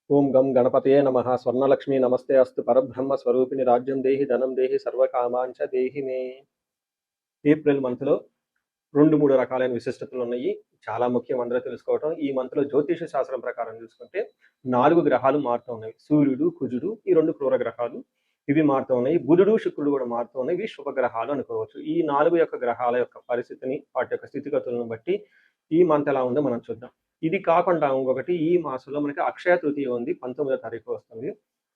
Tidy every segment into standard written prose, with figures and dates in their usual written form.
ఓం గం గణపతయే నమః. స్వర్ణలక్ష్మి నమస్తే అస్తు. పరబ్రహ్మ స్వరూపిణి రాజ్యం దేహి ధనం దేహి సర్వకామాంచ దేహి మే. ఏప్రిల్ మంత్లో 2-3 రకాలైన విశిష్టతలు ఉన్నాయి. చాలా ముఖ్యం అందరూ తెలుసుకోవటం. ఈ మంత్లో జ్యోతిష శాస్త్రం ప్రకారం చూసుకుంటే 4 గ్రహాలు మారుతూ ఉన్నాయి. సూర్యుడు, కుజుడు, ఈ 2 క్రూర గ్రహాలు ఇవి మారుతూ ఉన్నాయి. బుధుడు, శుక్రుడు కూడా మారుతూ ఉన్నాయి. ఇవి శుభగ్రహాలు అనుకోవచ్చు. ఈ 4 యొక్క గ్రహాల యొక్క పరిస్థితిని, వాటి యొక్క స్థితిగతులను బట్టి ఈ మంత్ ఎలా ఉందో మనం చూద్దాం. ఇది కాకుండా ఇంకొకటి, ఈ మాసంలో మనకి అక్షయ తృతీయ ఉంది. 19వ తారీఖు వస్తుంది.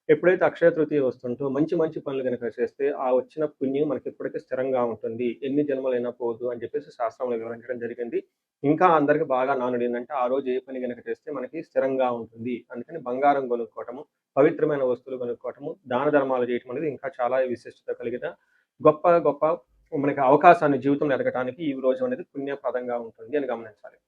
ఎప్పుడైతే అక్షయ తృతీయ వస్తుంటో మంచి మంచి పనులు కనుక చేస్తే ఆ వచ్చిన పుణ్యం మనకి ఎప్పటికీ స్థిరంగా ఉంటుంది, ఎన్ని జన్మలైనా పోదు అని చెప్పేసి శాస్త్రంలో వివరించడం జరిగింది. ఇంకా అందరికి బాగా నానుడు ఏంటంటే, ఆ రోజు ఏ పని కనుక చేస్తే మనకి స్థిరంగా ఉంటుంది. అందుకని బంగారం కొనుక్కోవటము, పవిత్రమైన వస్తువులు కొనుక్కోవటము, దాన ధర్మాలు చేయటం అనేది ఇంకా చాలా విశిష్టత కలిగిన గొప్ప గొప్ప మనకి అవకాశాన్ని జీవితంలో ఎదగటానికి ఈ రోజు అనేది పుణ్యప్రదంగా ఉంటుంది అని గమనించాలి.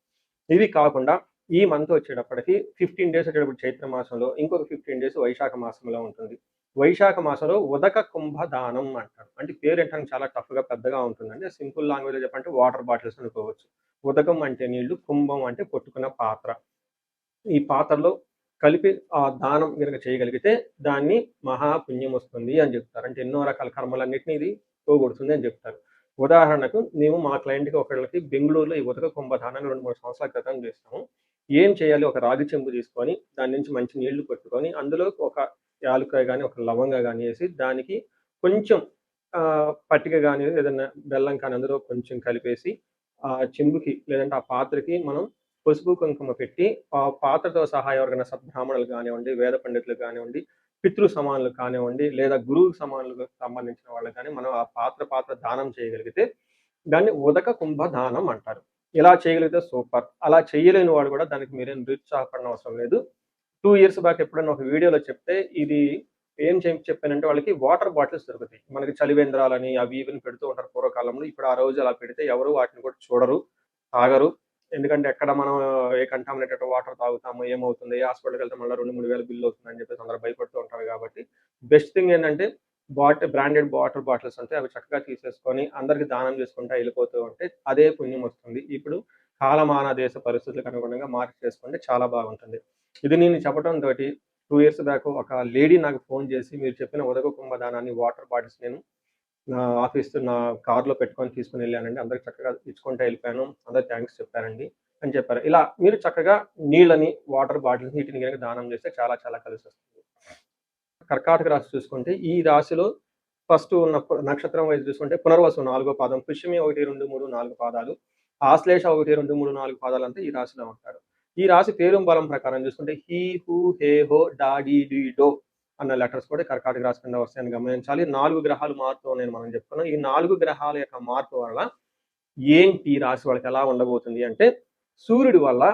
ఇవి కాకుండా ఈ మంత్ వచ్చేటప్పటికి 15 డేస్ వచ్చేటప్పుడు చైత్ర మాసంలో, ఇంకొక 15 డేస్ వైశాఖ మాసంలో ఉంటుంది. వైశాఖ మాసంలో ఉదక కుంభదానం అంటారు. అంటే పేరు ఏంటంటే చాలా టఫ్గా పెద్దగా ఉంటుందండి. సింపుల్ లాంగ్వేజ్లో చెప్పంటే వాటర్ బాటిల్స్ అనుకోవచ్చు. ఉదకం అంటే నీళ్లు, కుంభం అంటే పట్టుకున్న పాత్ర. ఈ పాత్రలో కలిపి ఆ దానం కనుక చేయగలిగితే దాన్ని మహాపుణ్యం వస్తుంది అని చెప్తారు. అంటే ఎన్నో రకాల కర్మలన్నింటినీ ఇది పోగొడుతుంది అని చెప్తారు. ఉదాహరణకు మేము మా క్లయింట్కి ఒకళ్ళకి బెంగళూరులో ఈ ఉదక కుంభదానాన్ని 2-3 సంవత్సరాల క్రితం చేస్తాము. ఏం చేయాలి, ఒక రాగి చెంబు తీసుకొని దాని నుంచి మంచి నీళ్లు పట్టుకొని అందులో ఒక యాలుకాయ కానీ ఒక లవంగా కానీ వేసి దానికి కొంచెం పట్టిక కానీ ఏదైనా బెల్లం కానీ అందులో కొంచెం కలిపేసి ఆ చెంబుకి లేదంటే ఆ పాత్రకి మనం పసుపు కుంకుమ పెట్టి ఆ పాత్రతో సహా ఎవరికైనా సద్బ్రాహ్మణులు కానివ్వండి, వేద పండితులు కానివ్వండి, పితృ సమానులు కానివ్వండి, లేదా గురువు సమానులకు సంబంధించిన వాళ్ళకి కానీ మనం ఆ పాత్ర దానం చేయగలిగితే దాన్ని ఉదక కుంభ దానం అంటారు. ఇలా చేయగలిగితే సూపర్. అలా చేయలేని వాడు కూడా దానికి మీరేం నిరుత్సాహపడిన అవసరం లేదు. 2 ఇయర్స్ బ్యాక్ ఎప్పుడైనా ఒక వీడియోలో చెప్తే ఇది ఏం చెప్పానంటే, వాళ్ళకి వాటర్ బాటిల్స్ దొరుకుతాయి. మనకి చలివేంద్రాలని అవి ఇవి పెడుతూ ఉంటారు పూర్వకాలంలో. ఇప్పుడు ఆ రోజు అలా పెడితే ఎవరు వాటిని కూడా చూడరు, తాగరు. ఎందుకంటే ఎక్కడ మనం ఏ కంటామినేటెడ్ వాటర్ తాగుతాము, ఏమవుతుంది, ఏ హాస్పిటల్కి వెళ్తే మళ్ళీ 2-3 వేలు బిల్లు అవుతుందని చెప్పేసి అందరూ భయపడుతూ ఉంటారు. కాబట్టి బెస్ట్ థింగ్ ఏంటంటే బ్రాండెడ్ వాటర్ బాటిల్స్ ఉంటాయి. అవి చక్కగా తీసేసుకొని అందరికి దానం చేసుకుంటా వెళ్ళిపోతూ ఉంటే అదే పుణ్యం వస్తుంది. ఇప్పుడు కాలమాన దేశ పరిస్థితులకు అనుగుణంగా మార్చి చేసుకుంటే చాలా బాగుంటుంది. ఇది నేను చెప్పడం తోటి 2 ఇయర్స్ బ్యాక్ ఒక లేడీ నాకు ఫోన్ చేసి, మీరు చెప్పిన ఉదక కుంభదానాన్ని వాటర్ బాటిల్స్ నేను నా కార్లో పెట్టుకొని తీసుకుని వెళ్ళానండి. అందరికి చక్కగా ఇచ్చుకుంటూ వెళ్ళిపోయాను. అందరు థ్యాంక్స్ చెప్పారండి అని చెప్పారు. ఇలా మీరు చక్కగా నీళ్ళని, వాటర్ బాటిల్స్ వీటిని కనుక దానం చేస్తే చాలా చాలా కలిసి వస్తుంది. కర్కాటక రాశి చూసుకుంటే ఈ రాశిలో ఫస్ట్ ఉన్న నక్షత్రం వైపు చూసుకుంటే పునర్వసు 4వ పాదం, పుష్యమి 1, 2, 3, 4 పాదాలు, ఆశ్లేష 1, 2, 3, 4 పాదాలు అంతా ఈ రాశిలో ఉంటారు. ఈ రాశి పేరు బలం ప్రకారం చూసుకుంటే హీ, హూ, హే, హో, డా, డి, డి, డో అన్న లెటర్స్ కూడా కర్కాటక రాశి కింద వస్తాయని గమనించాలి. 4 గ్రహాలు మారుతూ ఉన్నాయని మనం చెప్పుకున్నాం. ఈ 4 గ్రహాల యొక్క మార్పు వల్ల ఏంటి ఈ రాశి వాళ్ళకి ఎలా ఉండబోతుంది అంటే, సూర్యుడి వల్ల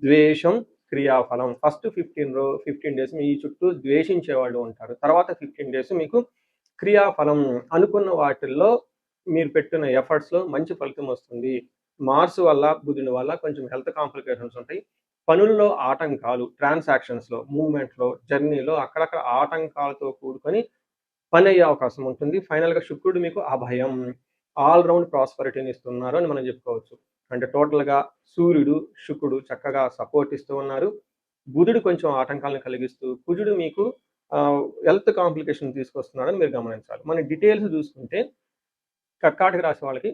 ద్వేషం, క్రియాఫలం. ఫస్ట్ 15 డేస్ మీ చుట్టూ ద్వేషించే వాళ్ళు ఉంటారు. తర్వాత 15 డేస్ మీకు క్రియాఫలం, అనుకున్న వాటిల్లో మీరు పెట్టిన ఎఫర్ట్స్లో మంచి ఫలితం వస్తుంది. మార్స్ వల్ల, బుధుని వల్ల కొంచెం హెల్త్ కాంప్లికేషన్స్ ఉంటాయి. పనుల్లో ఆటంకాలు, ట్రాన్సాక్షన్స్లో, మూవ్మెంట్లో, జర్నీలో అక్కడక్కడ ఆటంకాలతో కూడుకొని పని అయ్యే అవకాశం ఉంటుంది. ఫైనల్గా శుక్రుడు మీకు అభయం, ఆల్రౌండ్ ప్రాస్పరిటీని ఇస్తున్నారు అని మనం చెప్పుకోవచ్చు. అంటే టోటల్గా సూర్యుడు, శుక్రుడు చక్కగా సపోర్ట్ ఇస్తూ ఉన్నారు. బుధుడు కొంచెం ఆటంకాలను కలిగిస్తూ, కుజుడు మీకు హెల్త్ కాంప్లికేషన్ తీసుకొస్తున్నాడని మీరు గమనించాలి. మన డీటెయిల్స్ చూసుకుంటే కర్కాటక రాశి వాళ్ళకి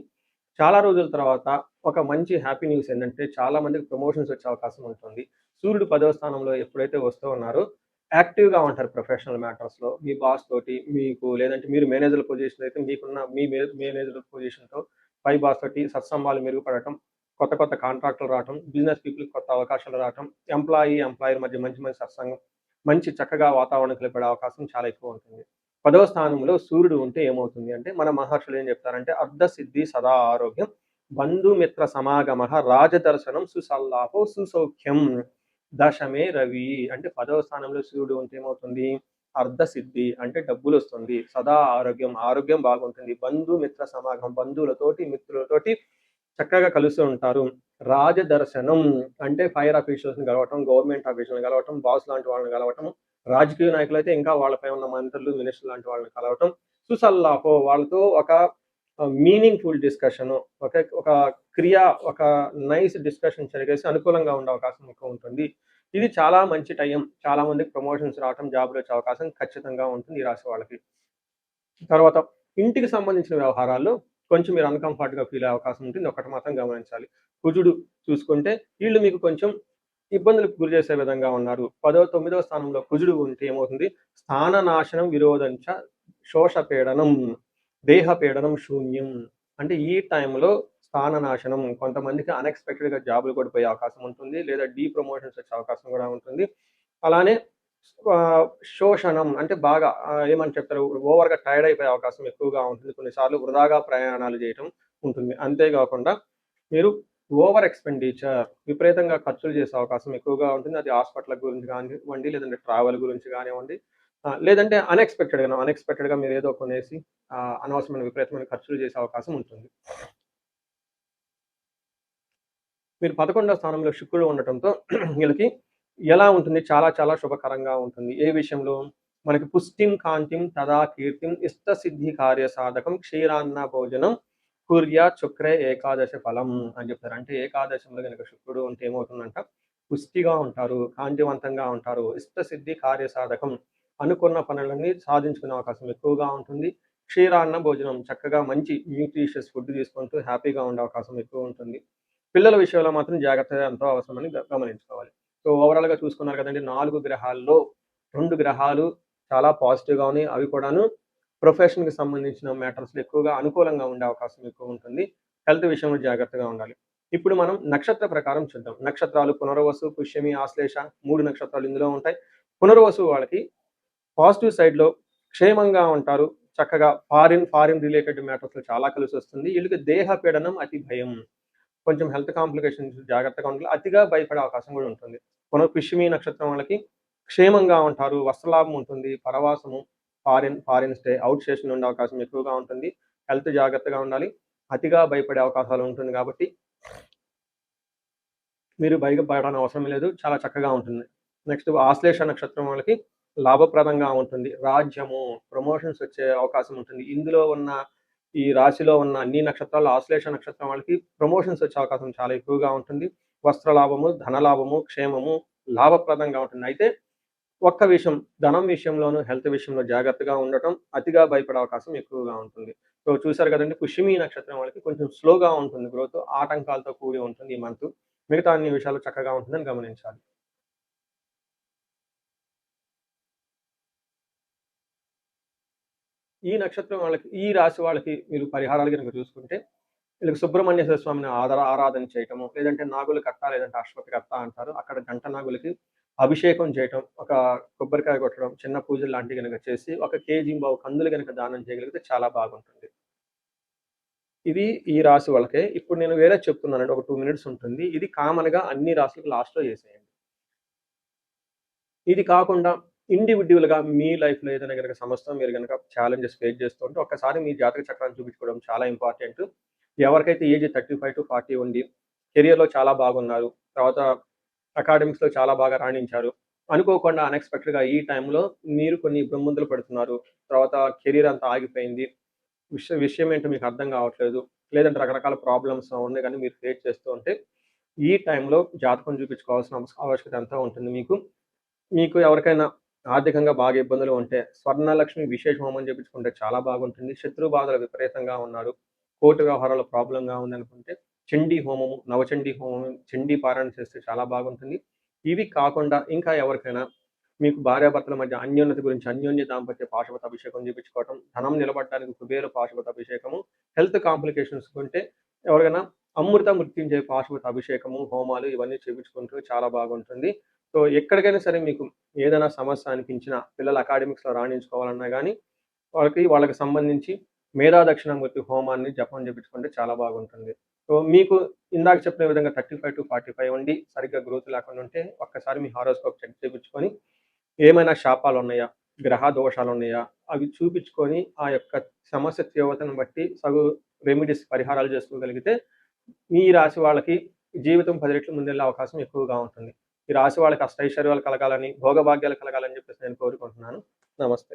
చాలా రోజుల తర్వాత ఒక మంచి హ్యాపీ న్యూస్ ఏంటంటే, చాలా మందికి ప్రమోషన్స్ వచ్చే అవకాశం ఉంటుంది. సూర్యుడు 10వ స్థానంలో ఎప్పుడైతే వస్తూ ఉన్నారో యాక్టివ్గా ఉంటారు ప్రొఫెషనల్ మ్యాటర్స్లో. మీ బాస్ తోటి మీకు, లేదంటే మీరు మేనేజర్ పొజిషన్ అయితే మీకున్న మీ మేనేజర్ పొజిషన్తో పై బాస్ తోటి సత్సంబాలు మెరుగుపడటం, కొత్త కొత్త కాంట్రాక్టులు రావటం, బిజినెస్ పీపుల్కి కొత్త అవకాశాలు రావటం, ఎంప్లాయర్ మధ్య మంచి మంచి సత్సంగం, మంచి చక్కగా వాతావరణం కలిపే అవకాశం చాలా ఎక్కువ ఉంటుంది. 10వ స్థానంలో సూర్యుడు ఉంటే ఏమవుతుంది అంటే, మన మహర్షులు ఏం చెప్తారంటే, అర్ధ సిద్ధి సదా ఆరోగ్యం, బంధుమిత్ర సమాగమ, రాజదర్శనం, సుసల్లాపో, సుసౌఖ్యం, దశమే రవి. అంటే 10వ స్థానంలో సూర్యుడు ఉంటే ఏమవుతుంది, అర్ధ సిద్ధి అంటే డబ్బులు వస్తుంది, సదా ఆరోగ్యం బాగుంటుంది, బంధుమిత్ర సమాగమం, బంధువులతోటి మిత్రులతోటి చక్కగా కలుస్తూ ఉంటారు. రాజదర్శనం అంటే ఫైర్ ఆఫీషియల్స్ని కలవటం, గవర్నమెంట్ ఆఫీషియల్ని కలవటం, బాస్ లాంటి వాళ్ళని కలవటం, రాజకీయ నాయకులు అయితే ఇంకా వాళ్ళపై ఉన్న మంత్రులు, మినిస్టర్ లాంటి వాళ్ళని కలవటం, సుసల్లాపో వాళ్ళతో ఒక మీనింగ్ఫుల్ డిస్కషన్, ఒక క్రియ, ఒక నైస్ డిస్కషన్ జరిగేసి అనుకూలంగా ఉండే అవకాశం ఎక్కువ ఉంటుంది. ఇది చాలా మంచి టైం. చాలా మందికి ప్రమోషన్స్ రావటం, జాబ్‌లో వచ్చే అవకాశం ఖచ్చితంగా ఉంటుంది ఈ రాశి వాళ్ళకి. తర్వాత ఇంటికి సంబంధించిన వ్యవహారాల్లో కొంచెం మీరు అన్‌కంఫర్ట్‌గా ఫీల్ అయ్యే అవకాశం ఉంటుంది. ఒకటి మాత్రం గమనించాలి. కుజుడు చూసుకుంటే వీళ్ళు మీకు కొంచెం ఇబ్బందులకు గురి చేసే విధంగా ఉన్నారు. 10వ, 9వ స్థానంలో కుజుడు ఉంటే ఏమవుతుంది? స్థాన నాశనం విరోధంచ శోషపీడనం, దేహపీడనం శూన్యం. అంటే ఈ టైంలో స్థాన నాశనం కొంతమందికి అన్‌ఎక్స్‌పెక్టెడ్‌గా జాబ్‌లు కూడా పోయే అవకాశం ఉంటుంది. లేదా డీప్రమోషన్స్ వచ్చే అవకాశం కూడా ఉంటుంది. అలానే ఆహ్, శోషణం అంటే బాగా ఏమని చెప్తారు? ఓవర్‌గా టైర్డ్ అయిపోయే అవకాశం ఎక్కువగా ఉంటుంది. కొన్నిసార్లు వృధాగా ప్రయాణాలు చేయటం ఉంటుంది. అంతేగాకుండా మీరు ఓవర్ ఎక్స్‌పెండిచర్ విపరీతంగా ఖర్చులు చేసే అవకాశం ఎక్కువగా ఉంటుంది. అది హాస్పిటల్ గురించి కానివ్వండి, లేదంటే ట్రావెల్ గురించి కానివ్వండి, లేదంటే అన్‌ఎక్స్‌పెక్టెడ్‌గా మీరేదో కొనేసి అనవసరమైన విపరీతమైన ఖర్చులు చేసే అవకాశం ఉంటుంది. మీరు 11వ స్థానంలో శుక్రుడు ఉండటంతో వీళ్ళకి ఎలా ఉంటుంది? చాలా చాలా శుభకరంగా ఉంటుంది. ఏ విషయంలో? మనకి పుష్టిం కాంతిం తదా కీర్తిం ఇష్టసిద్ధి కార్య సాధకం క్షీరాన్న భోజనం కుర్యాత్ శుక్రే ఏకాదశ ఫలం అని చెప్తారు. అంటే ఏకాదశంలో గనక శుక్రుడు ఉంటే ఏమవుతుందంట? పుష్టిగా ఉంటారు, కాంతివంతంగా ఉంటారు. ఇష్టసిద్ధి కార్య సాధకం అనుకున్న పనులన్నీ సాధించుకునే అవకాశం ఎక్కువగా ఉంటుంది. క్షీరాన్న భోజనం చక్కగా మంచి న్యూట్రిషియస్ ఫుడ్ తీసుకుంటూ హ్యాపీగా ఉండే అవకాశం ఎక్కువ ఉంటుంది. పిల్లల విషయంలో మాత్రం జాగ్రత్తగా ఎంతో అవసరమని గమనించుకోవాలి. సో, ఓవరాల్‌గా చూసుకున్నారు కదండీ! 4 గ్రహాల్లో 2 గ్రహాలు చాలా పాజిటివ్‌గా ఉన్నాయి. అవి కూడాను ప్రొఫెషన్‌కి సంబంధించిన మ్యాటర్స్‌లో ఎక్కువగా అనుకూలంగా ఉండే అవకాశం ఎక్కువ ఉంటుంది. హెల్త్ విషయంలో జాగ్రత్తగా ఉండాలి. ఇప్పుడు మనం నక్షత్ర ప్రకారం చూద్దాం. నక్షత్రాలు పునర్వసు, పుష్యమి, ఆశ్లేష 3 నక్షత్రాలు ఇందులో ఉంటాయి. పునర్వసు వాళ్ళకి పాజిటివ్ సైడ్‌లో క్షేమంగా ఉంటారు. చక్కగా ఫారిన్ రిలేటెడ్ మ్యాటర్స్‌లో చాలా కలిసొస్తుంది. ఈళ్ళకి దేహ పీడనం, అతి భయం. కొంచెం హెల్త్ కాంప్లికేషన్స్ జాగ్రత్తగా ఉండాలి. అతిగా భయపడే అవకాశం గూడా ఉంటుంది. పుష్యమి నక్షత్రం వాళ్ళకి క్షేమంగా ఉంటారు. వస్త్రలాభం ఉంటుంది. పరవాసము, ఫారిన్ స్టే, ఔట్ స్టేషన్ ఉండే అవకాశం ఎక్కువగా ఉంటుంది. హెల్త్ జాగ్రత్తగా ఉండాలి. అతిగా భయపడే అవకాశాలు ఉంటుంది గాబట్టి, మీరు భయపడని అవసరం లేదు. చాలా చక్కగా ఉంటుంది. నెక్స్ట్ ఆశ్లేష నక్షత్రం వాళ్ళకి లాభప్రదంగా ఉంటుంది. రాజ్యము, ప్రమోషన్స్ వచ్చే అవకాశం ఉంటుంది. ఇందులో ఉన్న ఈ రాశిలో ఉన్న అన్ని నక్షత్రాలు ఆశ్లేష నక్షత్రం వాళ్ళకి ప్రమోషన్స్ వచ్చే అవకాశం చాలా ఎక్కువగా ఉంటుంది. వస్త్ర లాభము, ధన లాభము, క్షేమము లాభప్రదంగా ఉంటుంది. అయితే ఒక్క విషయం ధనం విషయంలోను, హెల్త్ విషయంలో జాగ్రత్తగా ఉండటం, అతిగా భయపడే అవకాశం ఎక్కువగా ఉంటుంది. సో, చూసారు కదండీ! పుష్యమి నక్షత్రం వాళ్ళకి కొంచెం స్లోగా ఉంటుంది గ్రోత్. ఆటంకాలతో కూడి ఉంటుంది ఈ మంత్. మిగతా అన్ని విషయాలు చక్కగా ఉంటుందని గమనించాలి. ఈ నక్షత్రం వాళ్ళకి, ఈ రాశి వాళ్ళకి మీరు పరిహారాలు గనుక చూసుకుంటే, వీళ్ళకి సుబ్రహ్మణ్యేశ్వర స్వామిని ఆరాధన చేయటము, లేదంటే నాగుల కట్ట, లేదంటే అశ్వత్థ కట్ట అంటారు. అక్కడ గంట నాగులకి అభిషేకం చేయటం, ఒక కొబ్బరికాయ కొట్టడం, చిన్న పూజలు లాంటివి గనుక చేసి, ఒక కేజీంబావు కందులు గనుక దానం చేయగలిగితే చాలా బాగుంటుంది. ఇది ఈ రాశి వాళ్ళకే. ఇప్పుడు నేను వేరేది చెప్తున్నానండి. ఒక 2 మినిట్స్ ఉంటుంది. ఇది కామన్‌గా అన్ని రాశులకు లాస్ట్‌లో చేసేయండి. ఇది కాకుండా ఇండివిడ్యువల్‌గా మీ లైఫ్‌లో ఏదైనా గనక సమస్య మీరు గనక ఛాలెంజెస్ ఫేస్ చేస్తూ ఉంటే ఒక్కసారి మీ జాతక చక్రాన్ని చూపించుకోవడం చాలా ఇంపార్టెంట్. ఎవరికైతే ఏజ్ 35-40 ఉండి కెరియర్‌లో చాలా బాగున్నారు. తర్వాత అకాడమిక్స్‌లో చాలా బాగా రాణించారు. అనుకోకుండా అన్‌ఎక్స్‌పెక్టెడ్‌గా ఈ టైంలో మీరు కొన్ని ఇబ్బందులు పడుతున్నారు. తర్వాత కెరియర్ అంతా ఆగిపోయింది. విషయం ఏంటో మీకు అర్థం కావట్లేదు. లేదంటే రకరకాల ప్రాబ్లమ్స్ ఉన్నాయి గానీ మీరు ఫేస్ చేస్తూ ఉంటే, ఈ టైంలో జాతకం చూపించుకోవాల్సిన ఆవశ్యకత ఎంతో ఉంటుంది మీకు. మీకు ఎవరికైనా ఆర్థికంగా బాగా ఇబ్బందులు ఉంటే, స్వర్ణలక్ష్మి విశేష హోమం చేపించుకుంటే చాలా బాగుంటుంది. శత్రు బాధలు విపరీతంగా ఉన్నారు. కోర్టు వ్యవహారాల్లో ప్రాబ్లమ్‌గా ఉందనుకుంటే, చండీ హోమము, నవచండీ హోమం, చండీ పారాయణ చేస్తే చాలా బాగుంటుంది. ఇవి కాకుండా ఇంకా ఎవరికైనా మీకు భార్యాభర్తల మధ్య అన్యోన్యత గురించి అన్యోన్య దాంపత్య పాశుపత అభిషేకం చేపించుకోవటం, ధనం నిలబడడానికి కుబేర పాశుపత అభిషేకము, హెల్త్ కాంప్లికేషన్స్ ఉంటే ఎవరికైనా అమృత మృత్యుంజయ పాశుపత అభిషేకము, హోమాలు ఇవన్నీ చేపించుకుంటూ చాలా బాగుంటుంది. సో, ఎక్కడికైనా సరే మీకు ఏదైనా సమస్య అనిపించినా, పిల్లలు అకాడమిక్స్‌లో రాణించుకోవాలన్నా గానీ, వాళ్ళకి సంబంధించి మేధా దక్షిణామూర్తి హోమాన్ని జపం చేపించుకుంటే చాలా బాగుంటుంది. సో, మీకు ఇందాక చెప్పిన విధంగా 35-45 ఉండి సరిగ్గా గ్రోత్ లేకుండా ఉంటే ఒక్కసారి మీ హారోస్కోప్ చెక్ చేపించుకొని ఏమైనా శాపాలున్నాయా? గ్రహ దోషాలున్నాయా? అవి చూపిచ్చుకొని, ఆ యొక్క సమస్య తీవ్రతను బట్టి రెమెడీస్ పరిహారాలు చేసుకోగలిగితే, ఈ రాశి వాళ్ళకి జీవితం 10 రెట్లు ముందెళ్ళే అవకాశం ఎక్కువగా ఉంటుంది. ఈ రాశి వాళ్ళకి అష్టైశ్వర్యాలు కలగాలని, భోగభాగ్యాలు కలగాలని చెప్పేసి నేను కోరుకుంటున్నాను. నమస్తే.